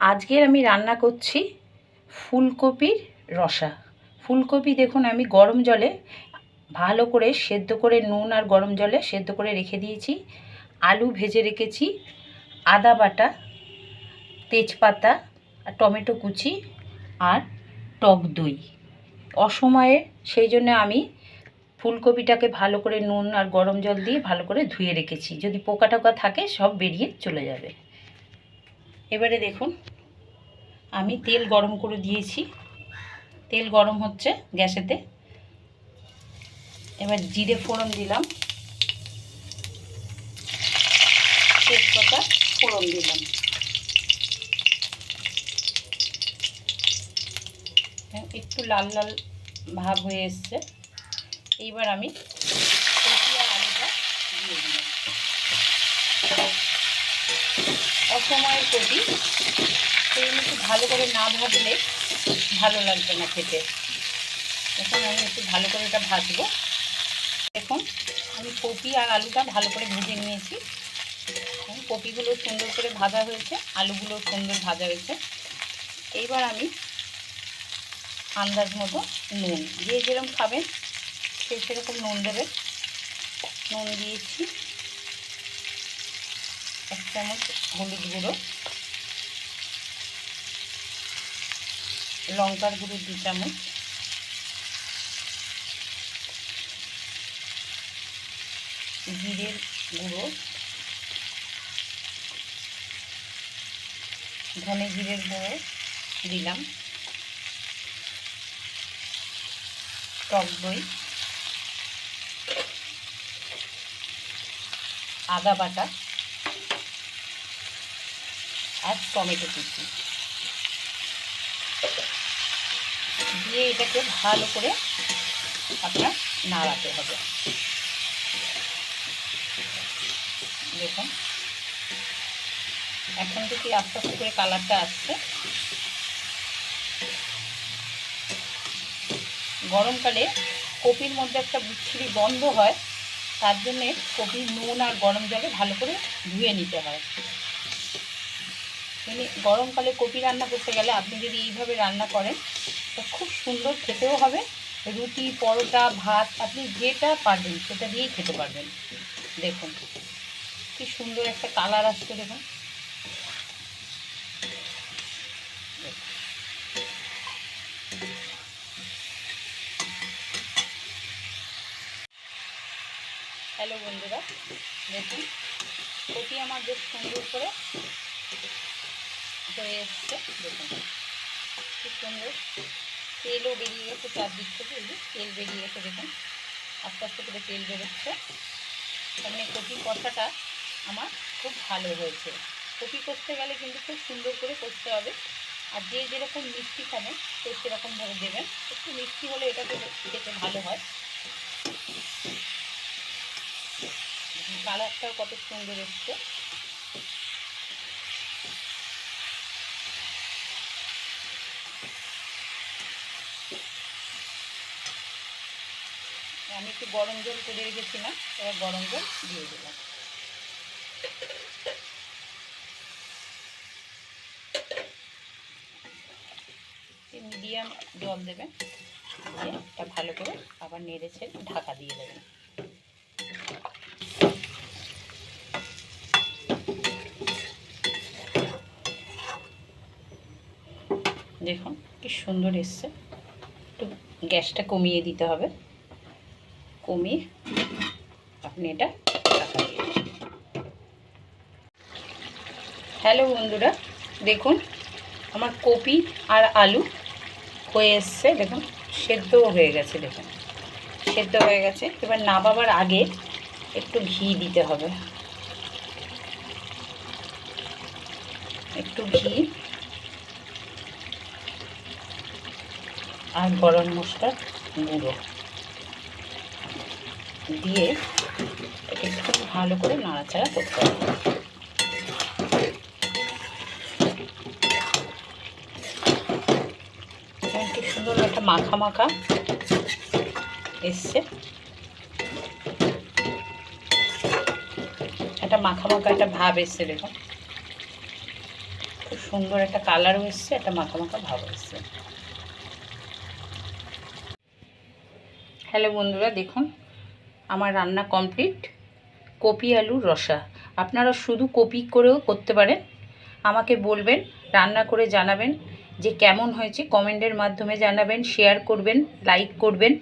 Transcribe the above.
আজকের আমি রান্না করছি ফুলকপির রসা। ফুলকপি দেখুন আমি গরম জলে ভালো করে সেদ্ধ করে নুন আর গরম জলে সেদ্ধ করে রেখে দিয়েছি। আলু ভেজে রেখেছি, আদা বাটা, তেজপাতা আর টমেটো কুচি আর টক দই। অসময়ে সেই জন্য আমি ফুলকপিটাকে ভালো করে নুন আর গরম জল দিয়ে ভালো করে ধুয়ে রেখেছি, যদি পোকা টোকা থাকে সব বেরিয়ে চলে যাবে। এবারে দেখুন আমি তেল গরম করে দিয়েছি, তেল গরম হচ্ছে গ্যাসেতে। এবার জিরে ফোড়ন দিলাম, তেজপাতা ফোড়ন দিলাম, একটু লাল লাল ভাব হয়ে এসছে। এইবার আমি কপি আর আলুটা দিয়ে দিলাম। অসময়ের কপি, সেই একটু ভালো করে না ভাজলে ভালো লাগবে না খেতে। এখন আমি একটু ভালো করে এটা ভাজবো। দেখুন আমি কপি আর আলুটা ভালো করে ভেজে নিয়েছি। কপিগুলো সুন্দর করে ভাজা হয়েছে, আলুগুলো সুন্দর ভাজা হয়েছে। এইবার আমি আন্দাজ মতো নুন, যে যেরকম খাবেন সে সেরকম নুন দেবেন। নুন দিয়েছি, 1 চামচ হলুদ গুঁড়ো, লঙ্কার গুঁড়ো 2 চামচ, জিরের গুঁড়ো, ধনে জিরের গুঁড়ো দিলাম, টক দই, আদা বাটা আর টমেটো কুচি দিয়ে এটাকে ভালো করে আপনার নাড়াতে হবে। দেখুন এখন থেকে আস্তে আস্তে করে কালারটা আসছে। গরমকালে কপির মধ্যে একটা বিচ্ছিরি গন্ধ হয়, তার জন্যে কপি নুন আর গরম জলে ভালো করে ধুয়ে নিতে হয়। মানে গরমকালে কপি রান্না করতে গেলে আপনি যদি এইভাবে রান্না করেন তো খুব সুন্দর খেতেও হবে। রুটি, পরোটা, ভাত আপনি যেটা পারবেন সেটা দিয়েই খেতে পারবেন। দেখুন কি সুন্দর একটা কালার আসছে। দেখুন হ্যালো বন্ধুরা, দেখুন কপি আমার বেশ সুন্দর করে হয়ে এসছে। দেখুন খুব সুন্দর তেলও বেরিয়ে গেছে চারদিক থেকে, এই যে তেল বেরিয়ে গেছে। দেখুন আস্তে আস্তে করে তেল বেরোচ্ছে। মানে কপি কষাটা আমার খুব ভালো হয়েছে। কপি কষতে গেলে কিন্তু খুব সুন্দর করে কষতে হবে। আর যে যেরকম মিষ্টি খাবেন সে সেরকমভাবে দেবেন। একটু মিষ্টি হলে এটাতে খেতে ভালো হয়। কালারটাও কত সুন্দর এসছে। আমি একটু গরম জল করে রেখেছিলাম, এবার গরম জল দিয়ে দিলাম। মিডিয়াম জল দেবেন, দিয়ে এটা ভালো করে আবার নেড়ে ছেড়ে ঢাকা দিয়ে দেবেন। দেখুন কি সুন্দর এসছে। একটু গ্যাসটা কমিয়ে দিতে হবে, কমিয়ে আপনি এটা ঢাকা দিয়ে দেবেন। হ্যালো বন্ধুরা, দেখুন আমার কপি আর আলু হয়ে এসছে। দেখুন সেদ্ধও হয়ে গেছে। দেখুন সেদ্ধ হয়ে গেছে। এবার নামাবার আগে একটু ঘি দিতে হবে, একটু ঘি আর গরম মশলার গুঁড়ো দিয়ে এটাকে খুব ভালো করে নাড়াচাড়া করতে হবে। কি সুন্দর একটা মাখা মাখা এসছে, একটা মাখা মাখা একটা ভাব এসছে। দেখুন খুব সুন্দর একটা কালারও এসছে, একটা মাখা মাখা ভাব এসছে। হ্যালো বন্ধুরা, দেখুন আমার রান্না কমপ্লিট। কপি আলুর রসা। আপনারা শুধু কপি করেও করতে পারেন। আমাকে বলবেন, রান্না করে জানাবেন যে কেমন হয়েছে, কমেন্টের মাধ্যমে জানাবেন, শেয়ার করবেন, লাইক করবেন।